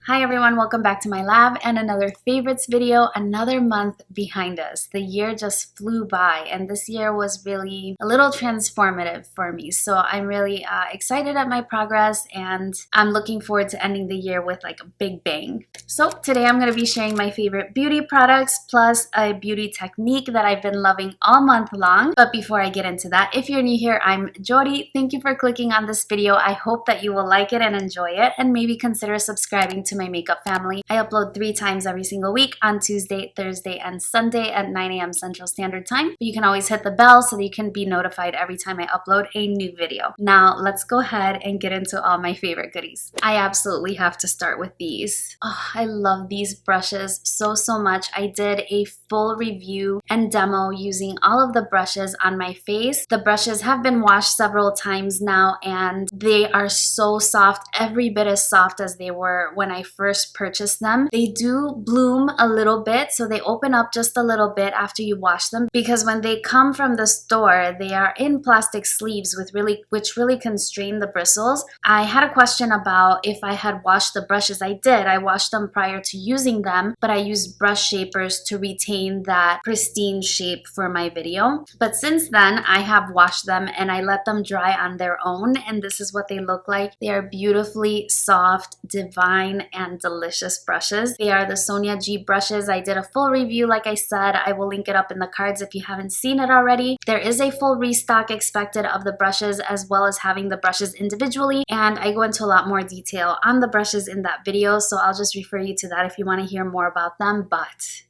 Hi everyone, welcome back to my lab and another favorites video, another month behind us. The year just flew by and this year was really a little transformative for me. So I'm really excited at my progress and I'm looking forward to ending the year with like a big bang. So today I'm going to be sharing my favorite beauty products plus a beauty technique that I've been loving all month long. But before I get into that, if you're new here, I'm Yori. Thank you for clicking on this video. I hope that you will like it and enjoy it and maybe consider subscribing to my makeup family. I upload 3 times every single week on Tuesday, Thursday, and Sunday at 9 a.m. Central Standard Time. But you can always hit the bell so that you can be notified every time I upload a new video. Now let's go ahead and get into all my favorite goodies. I absolutely have to start with these. Oh, I love these brushes so much. I did a full review and demo using all of the brushes on my face. The brushes have been washed several times now and they are so soft, every bit as soft as they were when I first purchased them. They do bloom a little bit, so they open up just a little bit after you wash them, because when they come from the store, they are in plastic sleeves which really constrain the bristles. I had a question about if I had washed the brushes. I did. I washed them prior to using them, but I used brush shapers to retain that pristine shape for my video. But since then, I have washed them and I let them dry on their own, and this is what they look like. They are beautifully soft, divine, and delicious brushes. They are the Soniaji Brushes. I did a full review, like I said. I will link it up in the cards if you haven't seen it already. There is a full restock expected of the brushes, as well as having the brushes individually, and I go into a lot more detail on the brushes in that video, so I'll just refer you to that if you want to hear more about them. But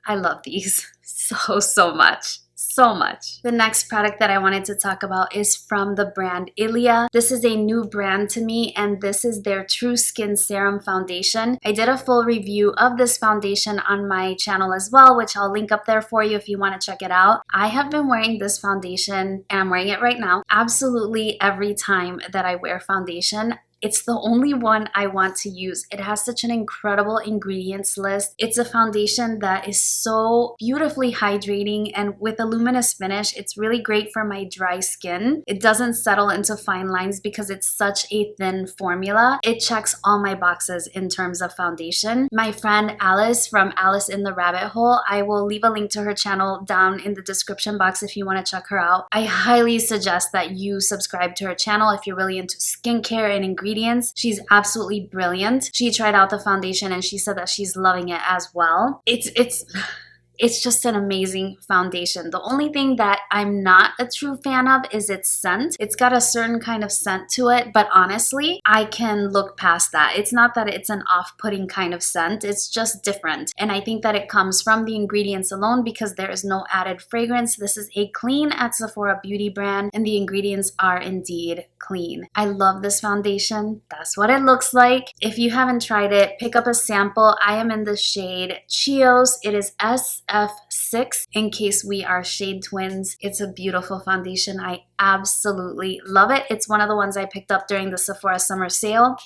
I love these so much. So much. The next product that I wanted to talk about is from the brand Ilia. This is a new brand to me, and this is their True Skin Serum Foundation. I did a full review of this foundation on my channel as well, which I'll link up there for you if you want to check it out. I have been wearing this foundation, and I'm wearing it right now, absolutely every time that I wear foundation. It's the only one I want to use. It has such an incredible ingredients list. It's a foundation that is so beautifully hydrating, and with a luminous finish, it's really great for my dry skin. It doesn't settle into fine lines because it's such a thin formula. It checks all my boxes in terms of foundation. My friend Alice from Alice in the Rabbit Hole, I will leave a link to her channel down in the description box if you want to check her out. I highly suggest that you subscribe to her channel if you're really into skincare and ingredients. She's absolutely brilliant. She tried out the foundation and she said that she's loving it as well. It's just an amazing foundation. The only thing that I'm not a true fan of is its scent. It's got a certain kind of scent to it, but honestly, I can look past that. It's not that it's an off-putting kind of scent, it's just different. And I think that it comes from the ingredients alone because there is no added fragrance. This is a clean at Sephora beauty brand and the ingredients are indeed clean. I love this foundation. That's what it looks like. If you haven't tried it, pick up a sample. I am in the shade Chios. It is SF6 in case we are shade twins. It's a beautiful foundation. I absolutely love it. It's one of the ones I picked up during the Sephora summer sale.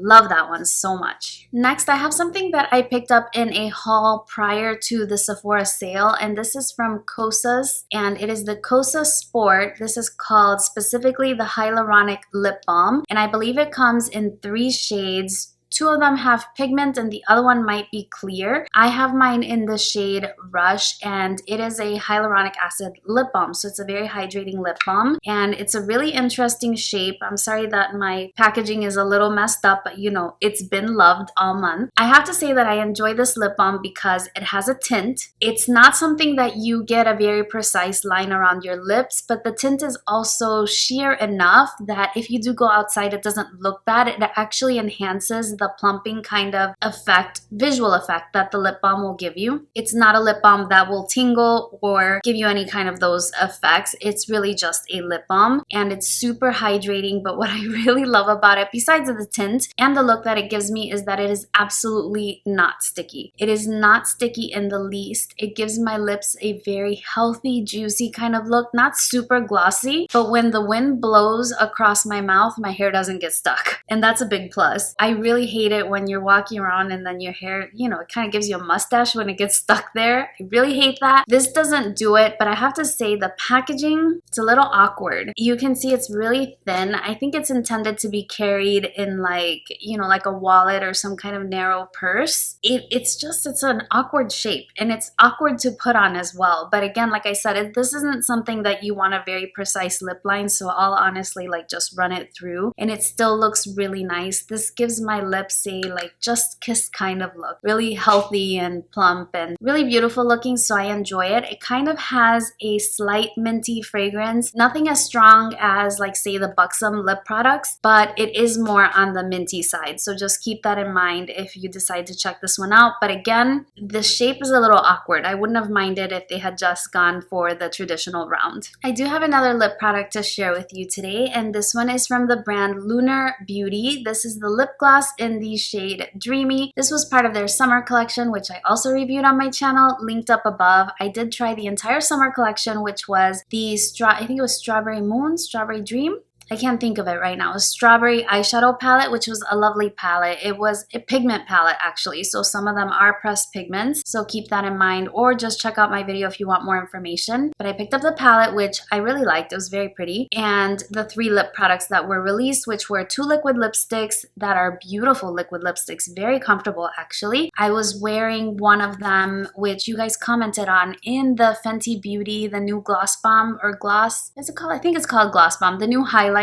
Love that one so much. Next, I have something that I picked up in a haul prior to the Sephora sale, and this is from Kosis, and it is the Kosis Sport. This is called specifically the Hyaluronic Lip Balm, and I believe it comes in 3 shades. 2 of them have pigment and the other one might be clear. I have mine in the shade Rush, and it is a hyaluronic acid lip balm, so it's a very hydrating lip balm and it's a really interesting shape. I'm sorry that my packaging is a little messed up, but you know, it's been loved all month. I have to say that I enjoy this lip balm because it has a tint. It's not something that you get a very precise line around your lips, but the tint is also sheer enough that if you do go outside, it doesn't look bad. It actually enhances the plumping kind of effect, visual effect that the lip balm will give you. It's not a lip balm that will tingle or give you any kind of those effects. It's really just a lip balm and it's super hydrating. But what I really love about it, besides the tint and the look that it gives me, is that it is absolutely not sticky. It is not sticky in the least. It gives my lips a very healthy, juicy kind of look, not super glossy, but when the wind blows across my mouth, my hair doesn't get stuck. And that's a big plus. I really hate it when you're walking around and then your hair, you know, it kind of gives you a mustache when it gets stuck there. I really hate that. This doesn't do it, but I have to say the packaging, it's a little awkward. You can see it's really thin. I think it's intended to be carried in like, you know, like a wallet or some kind of narrow purse. It's an awkward shape, and it's awkward to put on as well. But again, like I said, this isn't something that you want a very precise lip line, so I'll honestly like just run it through and it still looks really nice. This gives my lips a like just kiss kind of look, really healthy and plump and really beautiful looking, so I enjoy it. It kind of has a slight minty fragrance, nothing as strong as like say the Buxom lip products, but it is more on the minty side, so just keep that in mind if you decide to check this one out. But again, the shape is a little awkward. I wouldn't have minded if they had just gone for the traditional round. I do have another lip product to share with you today, and this one is from the brand Lunar Beauty. This is the lip gloss in the shade Dreamy. This was part of their summer collection, which I also reviewed on my channel, linked up above. I did try the entire summer collection, which was the I think it was Strawberry Moon, Strawberry Dream. I can't think of it right now. A strawberry eyeshadow palette, which was a lovely palette. It was a pigment palette actually, so some of them are pressed pigments, so keep that in mind, or just check out my video if you want more information. But I picked up the palette, which I really liked. It was very pretty, and the 3 lip products that were released, which were 2 liquid lipsticks that are beautiful liquid lipsticks, very comfortable actually. I was wearing one of them, which you guys commented on in the Fenty Beauty, the new gloss bomb or gloss, is it called? I think it's called gloss bomb, the new highlighter.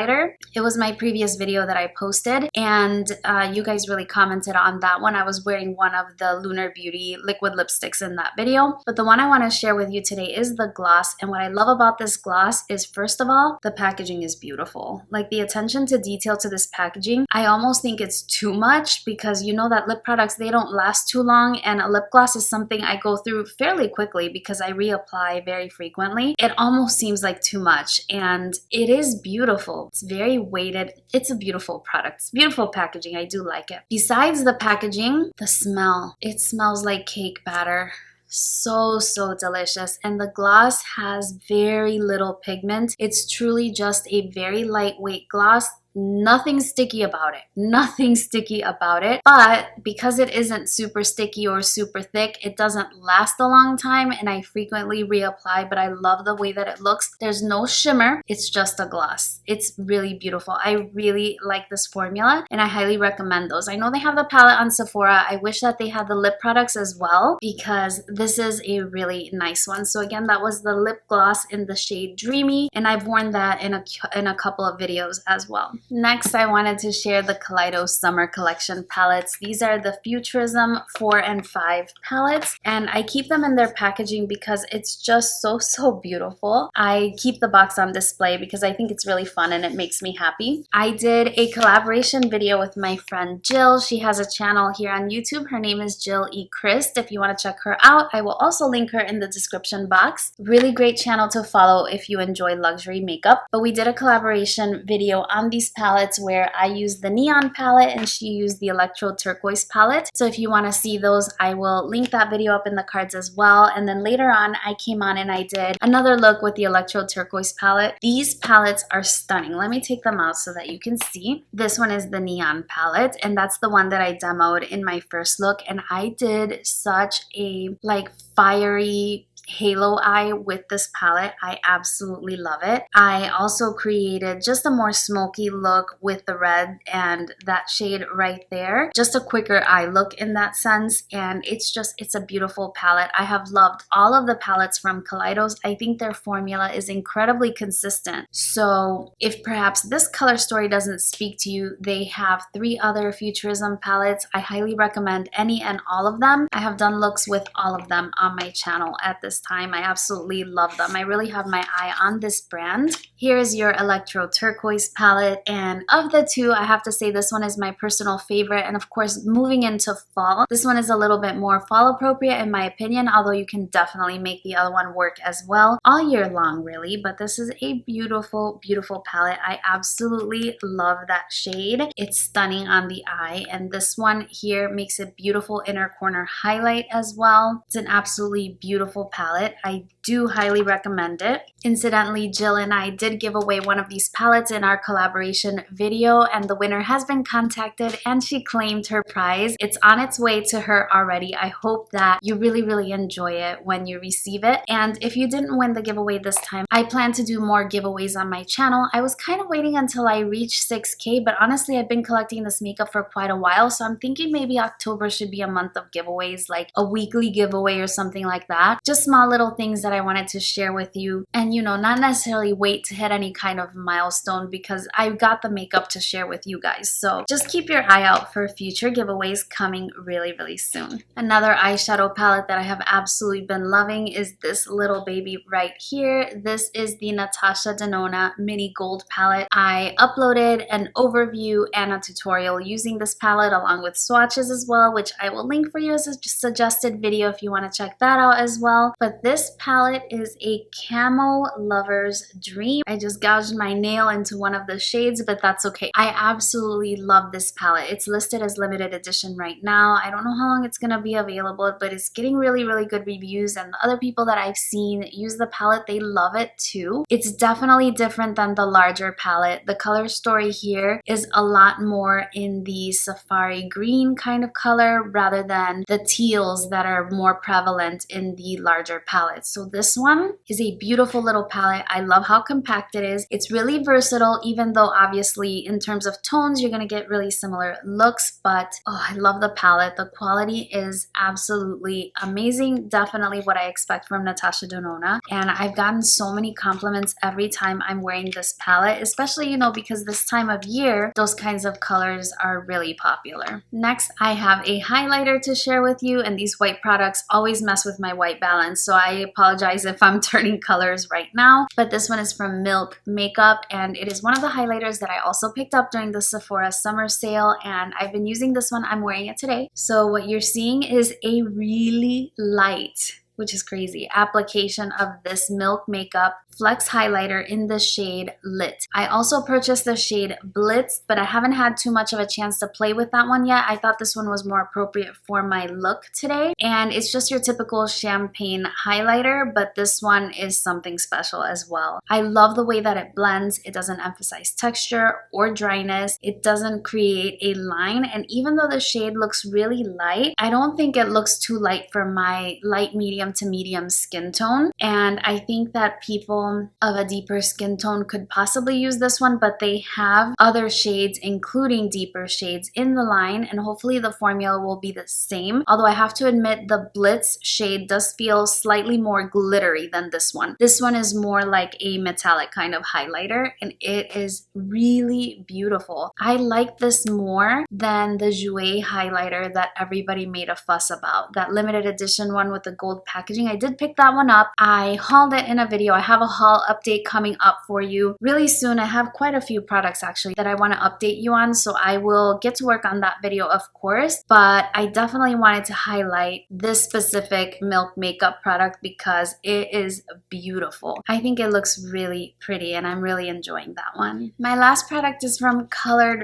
It was my previous video that I posted, and you guys really commented on that one. I was wearing one of the Lunar Beauty liquid lipsticks in that video, but the one I want to share with you today is the gloss. And what I love about this gloss is, first of all, the packaging is beautiful. Like the attention to detail to this packaging, I almost think it's too much, because you know that lip products, they don't last too long, and a lip gloss is something I go through fairly quickly because I reapply very frequently. It almost seems like too much, and it is beautiful. It's very weighted. It's a beautiful product. It's beautiful packaging. I do like it. Besides the packaging, the smell. It smells like cake batter. So delicious, and the gloss has very little pigment. It's truly just a very lightweight gloss. Nothing sticky about it. Nothing sticky about it. But because it isn't super sticky or super thick, it doesn't last a long time, and I frequently reapply, but I love the way that it looks. There's no shimmer. It's just a gloss. It's really beautiful. I really like this formula, and I highly recommend those. I know they have the palette on Sephora. I wish that they had the lip products as well, because this is a really nice one. So again, that was the lip gloss in the shade Dreamy, and I've worn that in a couple of videos as well. Next, I wanted to share the Kaleido Summer Collection palettes. These are the Futurism 4 and 5 palettes, and I keep them in their packaging because it's just so beautiful. I keep the box on display because I think it's really fun and it makes me happy. I did a collaboration video with my friend Jill. She has a channel here on YouTube. Her name is Jill E. Christ. If you want to check her out, I will also link her in the description box. Really great channel to follow if you enjoy luxury makeup. But we did a collaboration video on these palettes where I used the neon palette and she used the electro turquoise palette. So if you want to see those, I will link that video up in the cards as well. And then later on, I came on and I did another look with the electro turquoise palette. These palettes are stunning. Let me take them out so that you can see. This one is the neon palette, and that's the one that I demoed in my first look, and I did such a like fiery halo eye with this palette. I absolutely love it. I also created just a more smoky look with the red and that shade right there. Just a quicker eye look in that sense, and it's a beautiful palette. I have loved all of the palettes from Kaleido's. I think their formula is incredibly consistent. So if perhaps this color story doesn't speak to you, they have 3 other Futurism palettes. I highly recommend any and all of them. I have done looks with all of them on my channel at this time. I absolutely love them. I really have my eye on this brand. Here is your electro turquoise palette, and of the 2, I have to say this one is my personal favorite. And of course, moving into fall, this one is a little bit more fall appropriate in my opinion, although you can definitely make the other one work as well all year long really. But this is a beautiful palette. I absolutely love that shade. It's stunning on the eye, and this one here makes a beautiful inner corner highlight as well. It's an absolutely beautiful palette. palette. I do highly recommend it. Incidentally, Jill and I did give away one of these palettes in our collaboration video, and the winner has been contacted and she claimed her prize. It's on its way to her already. I hope that you really enjoy it when you receive it. And if you didn't win the giveaway this time, I plan to do more giveaways on my channel. I was kind of waiting until I reached 6K, but honestly, I've been collecting this makeup for quite a while, so I'm thinking maybe October should be a month of giveaways, like a weekly giveaway or something like that. Just small little things that I wanted to share with you, and you know, not necessarily wait to hit any kind of milestone because I've got the makeup to share with you guys. So just keep your eye out for future giveaways coming really soon. Another eyeshadow palette that I have absolutely been loving is this little baby right here. This is the Natasha Damona Mini Gold palette. I uploaded an overview and a tutorial using this palette along with swatches as well, which I will link for you as a suggested video if you want to check that out as well. But this palette is a camo lover's dream. I just gouged my nail into one of the shades, but that's okay. I absolutely love this palette. It's listed as limited edition right now. I don't know how long it's gonna be available, but it's getting really good reviews, and the other people that I've seen use the palette, they love it too. It's definitely different than the larger palette. The color story here is a lot more in the safari green kind of color rather than the teals that are more prevalent in the larger palette. So this one is a beautiful little palette. I love how compact it is. It's really versatile, even though obviously in terms of tones you're gonna get really similar looks, but oh, I love the palette. The quality is absolutely amazing. Definitely what I expect from Natasha Damona, and I've gotten so many compliments every time I'm wearing this palette, especially, you know, because this time of year those kinds of colors are really popular. Next, I have a highlighter to share with you, and these white products always mess with my white balance, so I apologize if I'm turning colors right now, but this one is from Milk Makeup, and it is one of the highlighters that I also picked up during the Sephora summer sale, and I've been using this one. I'm wearing it today. So what you're seeing is a really light, which is crazy, application of this Milk Makeup Flex highlighter in the shade Lit. I also purchased the shade Blitz, but I haven't had too much of a chance to play with that one yet. I thought this one was more appropriate for my look today, and it's just your typical champagne highlighter, but this one is something special as well. I love the way that it blends. It doesn't emphasize texture or dryness. It doesn't create a line, and even though the shade looks really light, I don't think it looks too light for my light medium to medium skin tone, and I think that people of a deeper skin tone could possibly use this one, but they have other shades, including deeper shades in the line, and hopefully the formula will be the same. Although I have to admit the Blitz shade does feel slightly more glittery than this one. This one is more like a metallic kind of highlighter, and it is really beautiful. I like this more than the Jouer highlighter that everybody made a fuss about. That limited edition one with the gold packaging. I did pick that one up. I hauled it in a video. I have a haul update coming up for you really soon. I have quite a few products actually that I want to update you on, so I will get to work on that video, of course, but I definitely wanted to highlight this specific Milk Makeup product because it is beautiful. I think it looks really pretty, and I'm really enjoying that one. My last product is from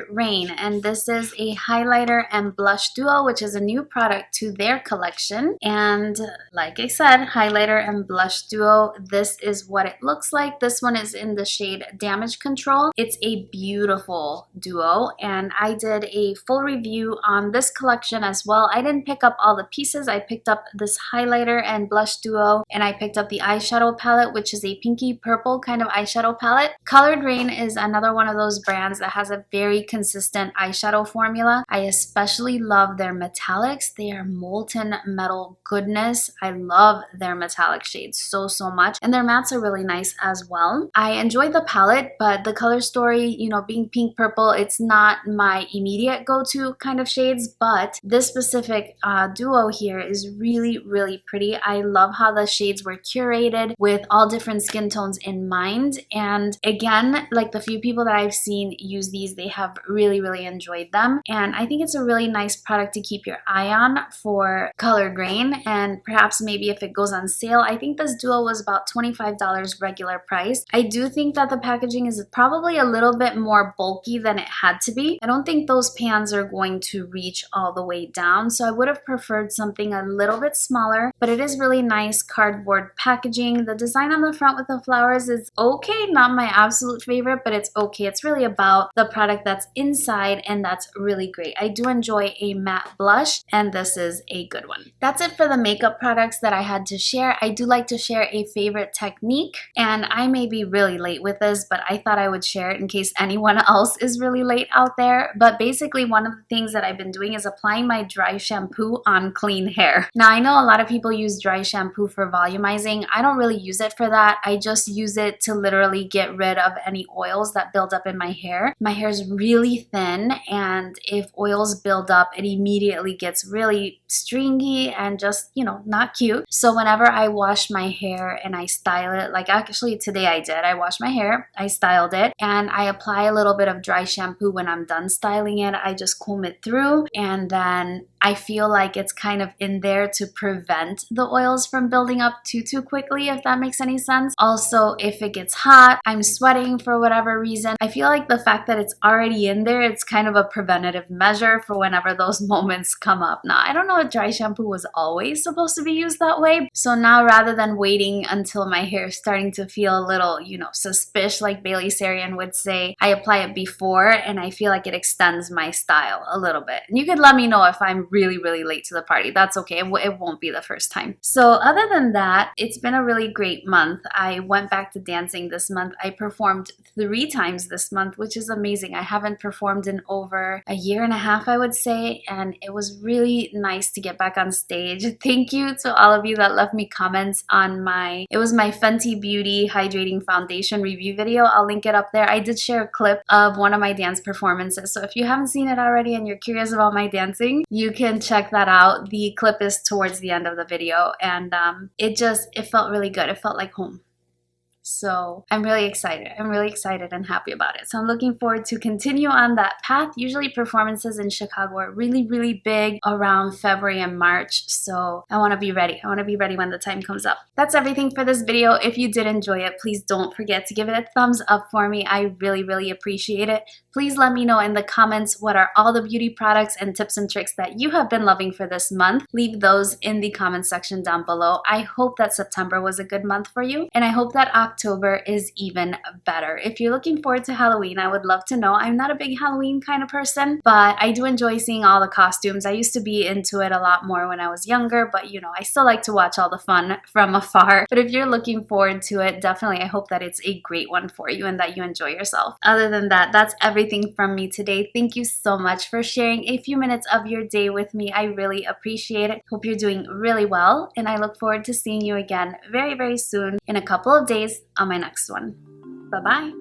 Raine, and this is a highlighter and blush duo, which is a new product to their collection. And like I said, highlighter and blush duo, this is what it looks like. This one is in the shade Damage Control. It's a beautiful duo, and I did a full review on this collection as well. I didn't pick up all the pieces. I picked up this highlighter and blush duo, and I picked up the eyeshadow palette, which is a pinky purple kind of eyeshadow palette. Raine is another one of those brands that has a very consistent eyeshadow formula. I especially love their metallics. They are molten metal goodness. I love their metallic shades so much, and their mattes are really nice as well. I enjoyed the palette, but the color story, you know, being pink purple, it's not my immediate go-to kind of shades, but this specific duo here is really pretty. I love how the shades were curated with all different skin tones in mind, and again, like the few people that I've seen use these, they have really enjoyed them, and I think it's a really nice product to keep your eye on for Raine, and perhaps maybe maybe if it goes on sale. I think this duo was about $25 regular price. I do think that the packaging is probably a little bit more bulky than it had to be. I don't think those pans are going to reach all the way down, so I would have preferred something a little bit smaller, but it is really nice cardboard packaging. The design on the front with the flowers is okay, not my absolute favorite, but it's okay. It's really about the product that's inside, and that's really great. I do enjoy a matte blush, and this is a good one. That's it for the makeup products that I had to share. I do like to share a favorite technique, and I may be really late with this, but I thought I would share it in case anyone else is really late out there. But basically, one of the things that I've been doing is applying my dry shampoo on clean hair. Now, I know a lot of people use dry shampoo for volumizing. I don't really use it for that. I just use it to literally get rid of any oils that build up in my hair. My hair is really thin, and if oils build up, it immediately gets really stringy and just, you know, not cute. So whenever I wash my hair and I style it, like actually today I did, I washed my hair, I styled it, and I apply a little bit of dry shampoo when I'm done styling it. I just comb it through, and then I feel like it's kind of in there to prevent the oils from building up too quickly, if that makes any sense. Also, if it gets hot, I'm sweating for whatever reason, I feel like the fact that it's already in there, it's kind of a preventative measure for whenever those moments come up. Now, I don't know if dry shampoo was always supposed to be used that way. So now rather than waiting until my hair is starting to feel a little, you know, suspicious, like Bailey Sarian would say, I apply it before, and I feel like it extends my style a little bit. And you could let me know if I'm really late to the party. That's okay. It won't be the first time. So other than that, it's been a really great month. I went back to dancing this month. I performed 3 times this month, which is amazing. I haven't performed in over a year and a half, I would say, and it was really nice to get back on stage. Thank you to all of you that left me comments on my Fenty Beauty Hydrating Foundation review video. I'll link it up there. I did share a clip of one of my dance performances, so if you haven't seen it already and you're curious about my dancing, you can check that out. The clip is towards the end of the video, and it felt really good. It felt like home. So I'm really excited. I'm really excited and happy about it. So I'm looking forward to continue on that path. Usually performances in Chicago are really big around February and March. So I want to be ready. I want to be ready when the time comes up. That's everything for this video. If you did enjoy it, please don't forget to give it a thumbs up for me. I really appreciate it. Please let me know in the comments what are all the beauty products and tips and tricks that you have been loving for this month. Leave those in the comment section down below. I hope that September was a good month for you, and I hope that October is even better. If you're looking forward to Halloween, I would love to know. I'm not a big Halloween kind of person, but I do enjoy seeing all the costumes. I used to be into it a lot more when I was younger, but you know, I still like to watch all the fun from afar. But if you're looking forward to it, definitely I hope that it's a great one for you and that you enjoy yourself. Other than that, that's everything from me today. Thank you so much for sharing a few minutes of your day with me. I really appreciate it. Hope you're doing really well, and I look forward to seeing you again very soon in a couple of days on my next one. Bye-bye.